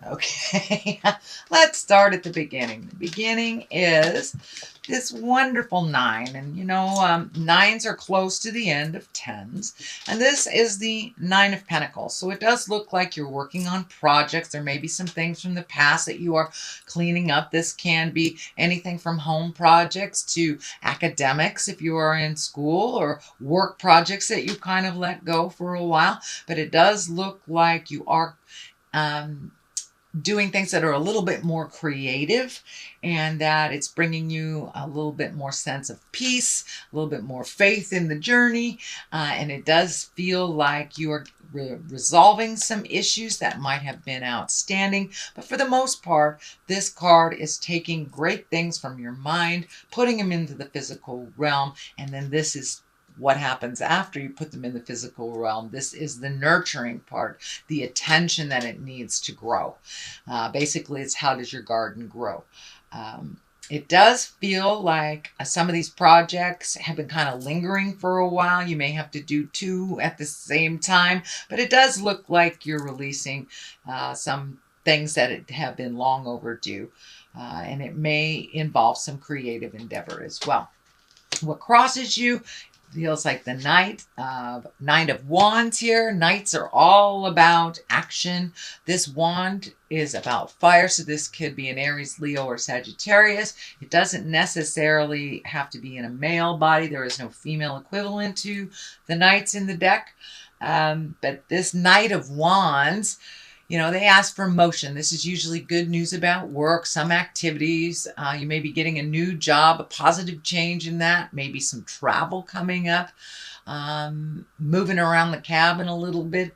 Okay, let's start at the beginning. The beginning is this wonderful nine, and nines are close to the end of tens, and this is the Nine of Pentacles. So it does look like you're working on projects. There may be some things from the past that you are cleaning up. This can be anything from home projects to academics if you are in school, or work projects that you kind of let go for a while. But it does look like you are doing things that are a little bit more creative, and that it's bringing you a little bit more sense of peace, a little bit more faith in the journey, and it does feel like you are resolving some issues that might have been outstanding. But for the most part, this card is taking great things from your mind, putting them into the physical realm, and then this is what happens after you put them in the physical realm. This is the nurturing part, the attention that it needs to grow. Basically, it's how does your garden grow? It does feel like some of these projects have been kind of lingering for a while. You may have to do two at the same time, but it does look like you're releasing some things that have been long overdue, and it may involve some creative endeavor as well. What crosses you feels like the Knight of Wands here. Knights are all about action. This wand is about fire, so this could be an Aries, Leo, or Sagittarius. It doesn't necessarily have to be in a male body. There is no female equivalent to the knights in the deck. But this Knight of Wands, they ask for motion. This is usually good news about work, some activities. You may be getting a new job, a positive change in that, maybe some travel coming up, moving around the cabin a little bit.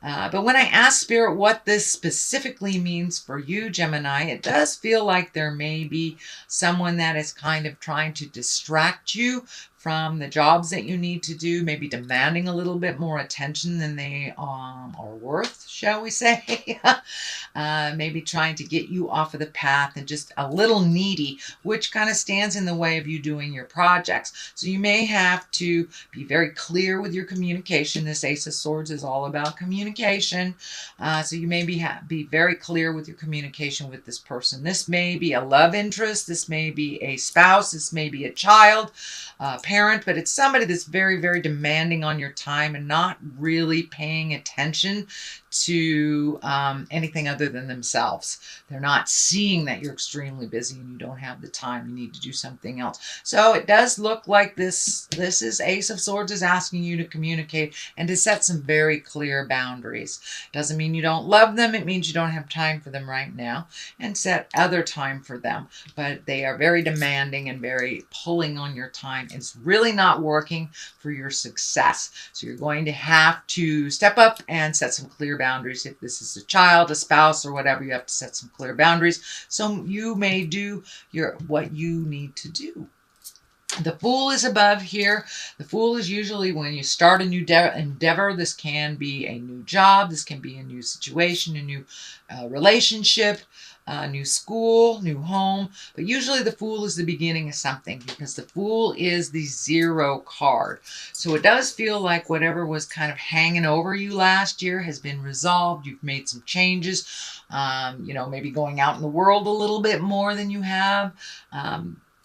But when I ask Spirit what this specifically means for you, Gemini, it does feel like there may be someone that is kind of trying to distract you from the jobs that you need to do, maybe demanding a little bit more attention than they are worth, shall we say. Maybe trying to get you off of the path and just a little needy, which kind of stands in the way of you doing your projects. So you may have to be very clear with your communication. This Ace of Swords is all about communication. So you may be very clear with your communication with this person. This may be a love interest. This may be a spouse. This may be a child, parent, but it's somebody that's very, very demanding on your time and not really paying attention to anything other than themselves. They're not seeing that you're extremely busy and you don't have the time. You need to do something else. So it does look like this is Ace of Swords is asking you to communicate and to set some very clear boundaries. Doesn't mean you don't love them. It means you don't have time for them right now, and set other time for them. But they are very demanding and very pulling on your time. It's really not working for your success. So you're going to have to step up and set some clear boundaries. If this is a child, a spouse, or whatever, you have to set some clear boundaries. So you may do what you need to do. The Fool is above here. The Fool is usually when you start a new endeavor. This can be a new job. This can be a new situation, a new relationship, new school, new home. But usually the Fool is the beginning of something, because the Fool is the 0 card. So it does feel like whatever was kind of hanging over you last year has been resolved. You've made some changes, maybe going out in the world a little bit more than you have.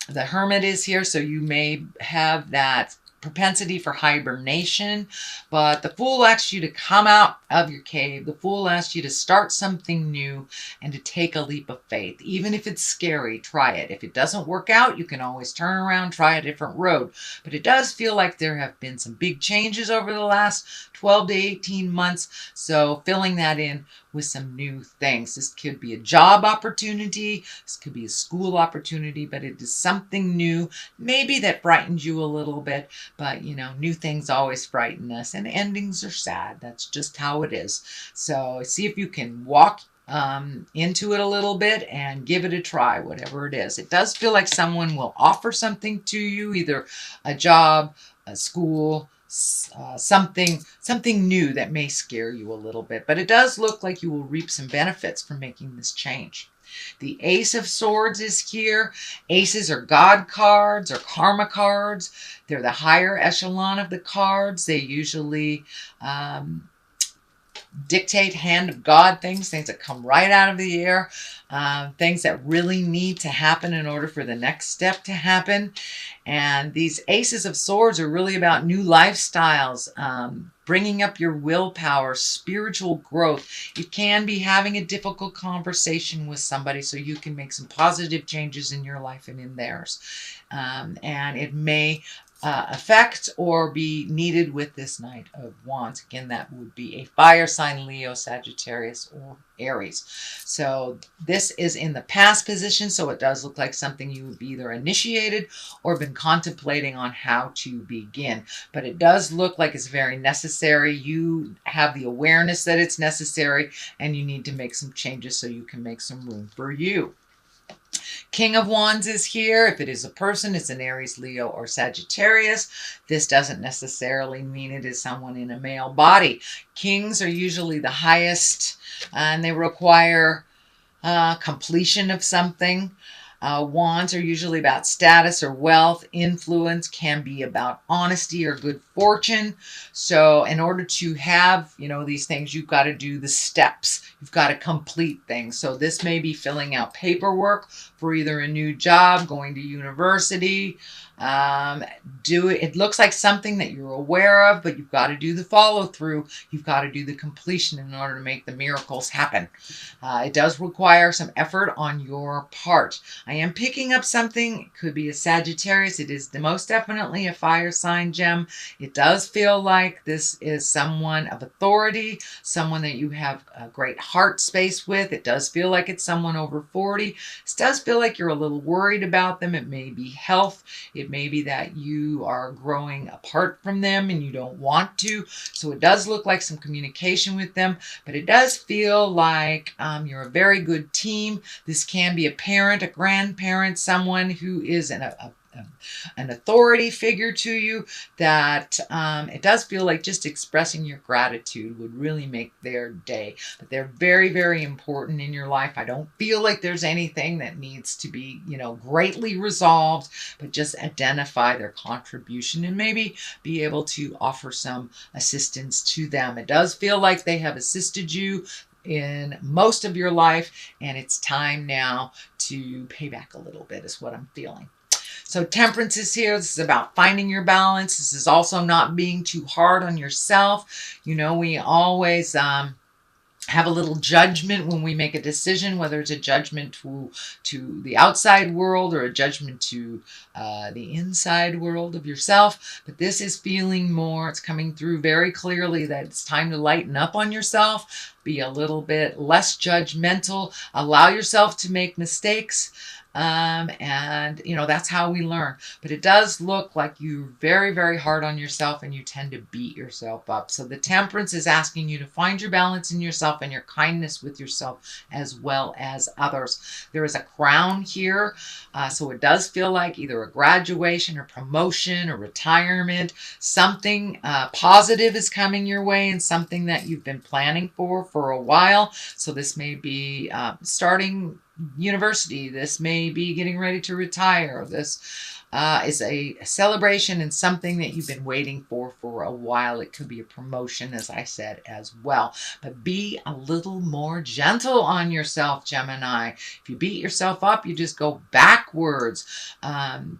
The Hermit is here, so you may have that propensity for hibernation, but the Fool asks you to come out of your cave. The Fool asks you to start something new and to take a leap of faith. Even if it's scary, try it. If it doesn't work out, you can always turn around, try a different road. But it does feel like there have been some big changes over the last 12 to 18 months, so filling that in with some new things. This could be a job opportunity, this could be a school opportunity, but it is something new, maybe that frightens you a little bit. But new things always frighten us, and endings are sad. That's just how it is. So see if you can walk into it a little bit and give it a try, whatever it is. It does feel like someone will offer something to you, either a job, a school, something new that may scare you a little bit, but it does look like you will reap some benefits from making this change. The Ace of Swords is here. Aces are God cards or karma cards. They're the higher echelon of the cards. They usually dictate hand of God things that come right out of the air, things that really need to happen in order for the next step to happen. And these aces of swords are really about new lifestyles, bringing up your willpower, spiritual growth. You can be having a difficult conversation with somebody so you can make some positive changes in your life and in theirs. And it may affect or be needed with this Knight of Wands. Again, that would be a fire sign, Leo, Sagittarius, or Aries. So this is in the past position, so it does look like something you've either initiated or been contemplating on how to begin. But it does look like it's very necessary. You have the awareness that it's necessary, and you need to make some changes so you can make some room for you. King of Wands is here. If it is a person, it's an Aries, Leo, or Sagittarius. This doesn't necessarily mean it is someone in a male body. Kings are usually the highest, and they require completion of something. Wands are usually about status or wealth. Influence can be about honesty or good fortune. So in order to have, these things, you've got to do the steps. You've got to complete things. So this may be filling out paperwork for either a new job, going to university. It looks like something that you're aware of, but you've got to do the follow through. You've got to do the completion in order to make the miracles happen. It does require some effort on your part. I am picking up something. It could be a Sagittarius. It is most definitely a fire sign gem. It does feel like this is someone of authority, someone that you have a great heart space with. It does feel like it's someone over 40. It does feel like you're a little worried about them. It may be health. It may be that you are growing apart from them and you don't want to. So it does look like some communication with them, but it does feel like you're a very good team. This can be a parent, a grandparent, someone who is an authority figure to you, that it does feel like just expressing your gratitude would really make their day. But they're very, very important in your life. I don't feel like there's anything that needs to be, greatly resolved, but just identify their contribution and maybe be able to offer some assistance to them. It does feel like they have assisted you in most of your life, and it's time now to pay back a little bit is what I'm feeling. So Temperance is here. This is about finding your balance. This is also not being too hard on yourself. We always have a little judgment when we make a decision, whether it's a judgment to the outside world or a judgment to the inside world of yourself. But this is feeling more, it's coming through very clearly that it's time to lighten up on yourself, be a little bit less judgmental, allow yourself to make mistakes. And that's how we learn. But it does look like you're very, very hard on yourself and you tend to beat yourself up. So the Temperance is asking you to find your balance in yourself and your kindness with yourself as well as others. There is a crown here. So it does feel like either a graduation or promotion or retirement. Something positive is coming your way and something that you've been planning for a while. So this may be starting university. This may be getting ready to retire. This is a celebration and something that you've been waiting for a while. It could be a promotion, as I said, as well. But be a little more gentle on yourself, Gemini. If you beat yourself up, you just go backwards.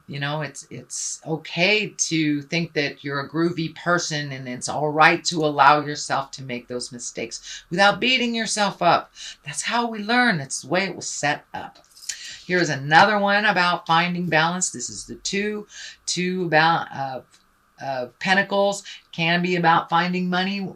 It's okay to think that you're a groovy person, and it's all right to allow yourself to make those mistakes without beating yourself up. That's how we learn. That's the way it was set up. Here's another one about finding balance. This is the two about Pentacles. Can be about finding money,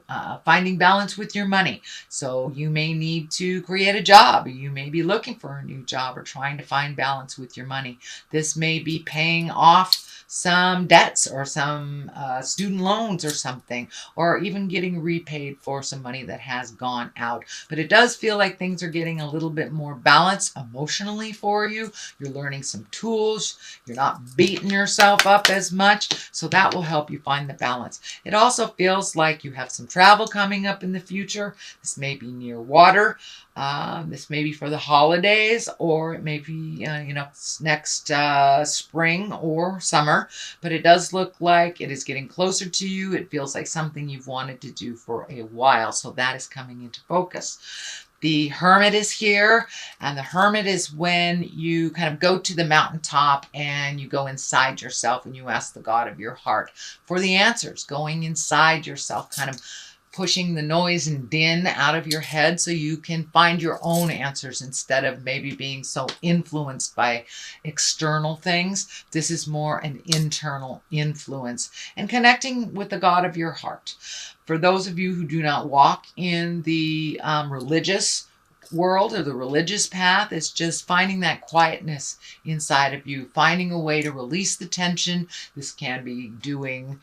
finding balance with your money. So you may need to create a job. You may be looking for a new job or trying to find balance with your money. This may be paying off some debts or some student loans or something, or even getting repaid for some money that has gone out. But it does feel like things are getting a little bit more balanced emotionally for you. You're learning some tools. You're not beating yourself up as much. So that will help help you find the balance. It also feels like you have some travel coming up in the future. This may be near water. This may be for the holidays, or it may be, next spring or summer. But it does look like it is getting closer to you. It feels like something you've wanted to do for a while. So that is coming into focus. The Hermit is here, and the Hermit is when you kind of go to the mountaintop and you go inside yourself and you ask the God of your heart for the answers, going inside yourself, kind of pushing the noise and din out of your head so you can find your own answers instead of maybe being so influenced by external things. This is more an internal influence and connecting with the God of your heart. For those of you who do not walk in the religious world or the religious path, it's just finding that quietness inside of you, finding a way to release the tension. This can be doing,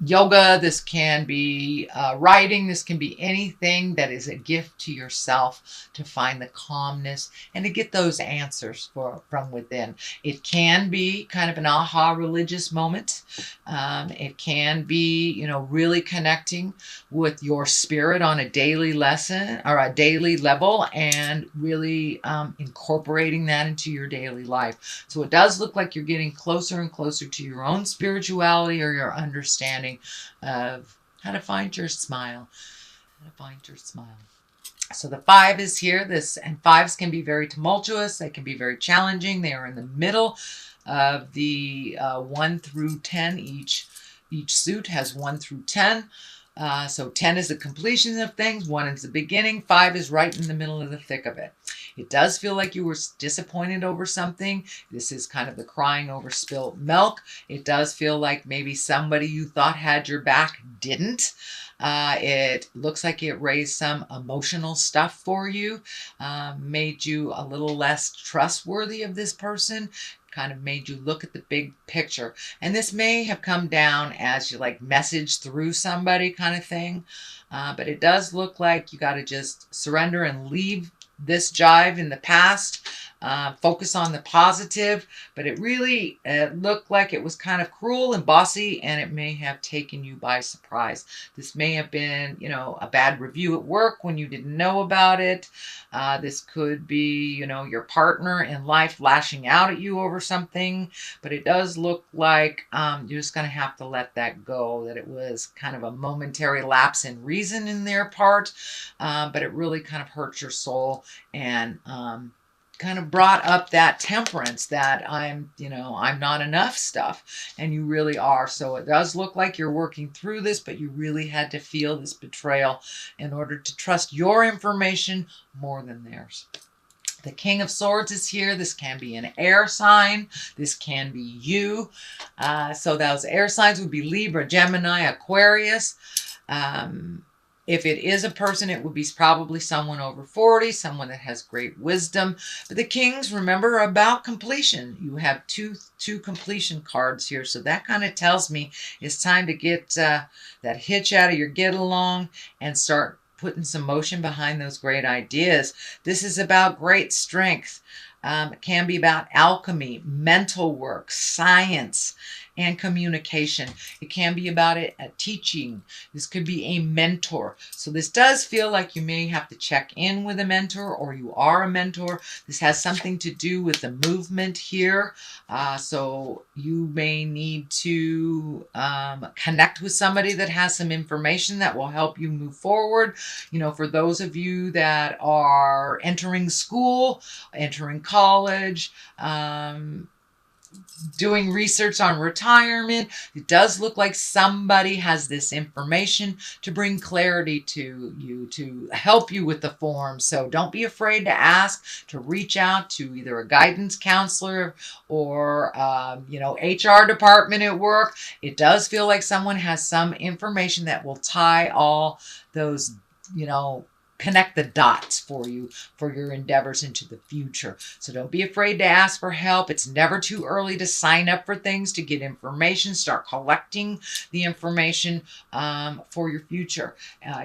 yoga. This can be writing. This can be anything that is a gift to yourself to find the calmness and to get those answers from within. It can be kind of an aha religious moment. It can be, really connecting with your spirit on a daily lesson or a daily level and really incorporating that into your daily life. So it does look like you're getting closer and closer to your own spirituality or your understanding of how to find your smile. So the 5 is here. And 5s can be very tumultuous. They can be very challenging. They are in the middle of the 1 through 10. Each suit has 1 through 10. So 10 is the completion of things. 1 is the beginning. 5 is right in the middle of the thick of it. It does feel like you were disappointed over something. This is kind of the crying over spilt milk. It does feel like maybe somebody you thought had your back didn't. It looks like it raised some emotional stuff for you, made you a little less trustworthy of this person, kind of made you look at the big picture. And this may have come down as you message through somebody kind of thing. But it does look like you got to just surrender and leave this jive in the past. Focus on the positive, but it really looked like it was kind of cruel and bossy, and it may have taken you by surprise. This may have been, a bad review at work when you didn't know about it. This could be, your partner in life lashing out at you over something, but it does look like you're just going to have to let that go, that it was kind of a momentary lapse in reason in their part, but it really kind of hurt your soul and kind of brought up that temperance that I'm not enough stuff, and you really are. So it does look like you're working through this, but you really had to feel this betrayal in order to trust your information more than theirs. The King of Swords is here. This can be an air sign. This can be you. So those air signs would be Libra, Gemini, Aquarius. If it is a person, it would be probably someone over 40, someone that has great wisdom. But the Kings, remember, are about completion. You have two completion cards here. So that kind of tells me it's time to get that hitch out of your get along and start putting some motion behind those great ideas. This is about great strength. It can be about alchemy, mental work, science, and communication. It can be about teaching. This could be a mentor. So this does feel like you may have to check in with a mentor, or you are a mentor. This has something to do with the movement here. So you may need to connect with somebody that has some information that will help you move forward. For those of you that are entering school, entering college, doing research on retirement, it does look like somebody has this information to bring clarity to you, to help you with the form. So don't be afraid to ask, to reach out to either a guidance counselor or, HR department at work. It does feel like someone has some information that will tie all those, connect the dots for you for your endeavors into the future. So don't be afraid to ask for help. It's never too early to sign up for things, to get information, start collecting the information for your future.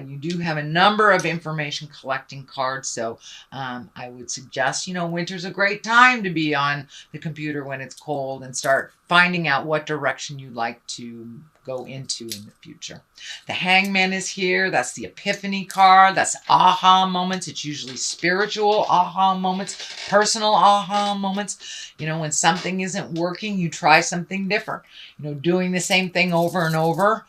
You do have a number of information collecting cards, so I would suggest, winter's a great time to be on the computer when it's cold and start finding out what direction you'd like to go into in the future. The Hangman is here. That's the Epiphany card. That's aha moments. It's usually spiritual aha moments, personal aha moments. When something isn't working, you try something different. Doing the same thing over and over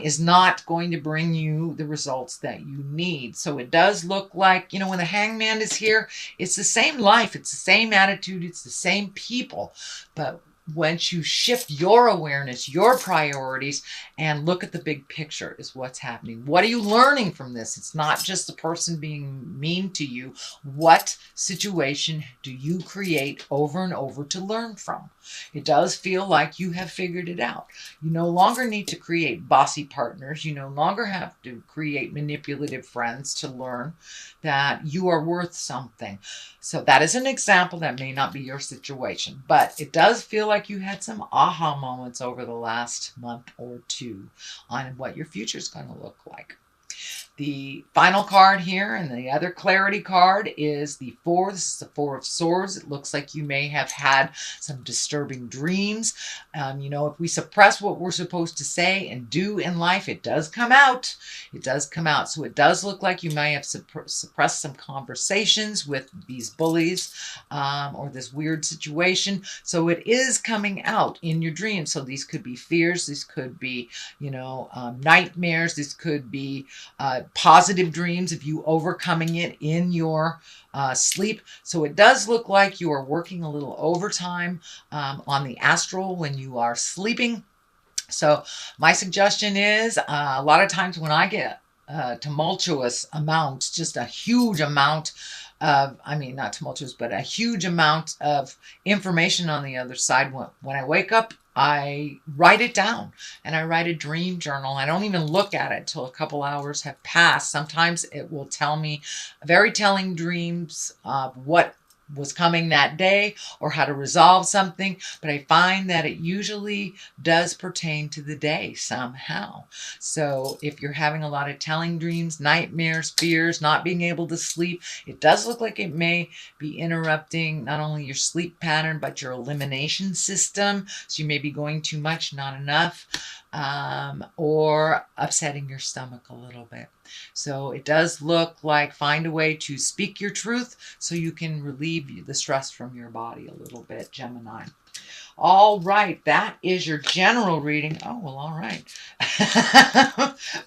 is not going to bring you the results that you need. So it does look like, when the Hangman is here, it's the same life. It's the same attitude. It's the same people. But once you shift your awareness, your priorities, and look at the big picture is what's happening. What are you learning from this? It's not just the person being mean to you. What situation do you create over and over to learn from? It does feel like you have figured it out. You no longer need to create bossy partners. You no longer have to create manipulative friends to learn that you are worth something. So that is an example. That may not be your situation, but it does feel like you had some aha moments over the last month or two on what your future is going to look like. The final card here and the other clarity card is the Four. This is the Four of Swords. It looks like you may have had some disturbing dreams. If we suppress what we're supposed to say and do in life, it does come out. It does come out. So it does look like you may have suppressed some conversations with these bullies or this weird situation. So it is coming out in your dreams. So these could be fears. These could be, nightmares. This could be positive dreams of you overcoming it in your sleep. So it does look like you are working a little overtime on the astral when you are sleeping. So my suggestion is a lot of times when I get tumultuous amount, just a huge amount of, not tumultuous, but a huge amount of information on the other side. When I wake up, I write it down and I write a dream journal. I don't even look at it till a couple hours have passed. Sometimes it will tell me very telling dreams of what was coming that day or how to resolve something, but I find that it usually does pertain to the day somehow. So if you're having a lot of telling dreams, nightmares, fears, not being able to sleep, it does look like it may be interrupting not only your sleep pattern, but your elimination system. So you may be going too much, not enough, or upsetting your stomach a little bit. So it does look like find a way to speak your truth so you can relieve the stress from your body a little bit, Gemini. All right, that is your general reading. Oh, well, all right.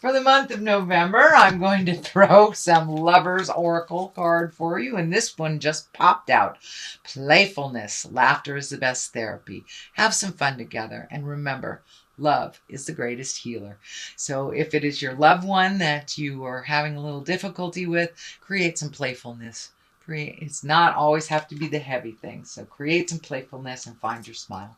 For the month of November, I'm going to throw some Lovers Oracle card for you, and this one just popped out. Playfulness. Laughter is the best therapy. Have some fun together, and remember, love is the greatest healer. So if it is your loved one that you are having a little difficulty with, create some playfulness. It's not always have to be the heavy things. So create some playfulness and find your smile.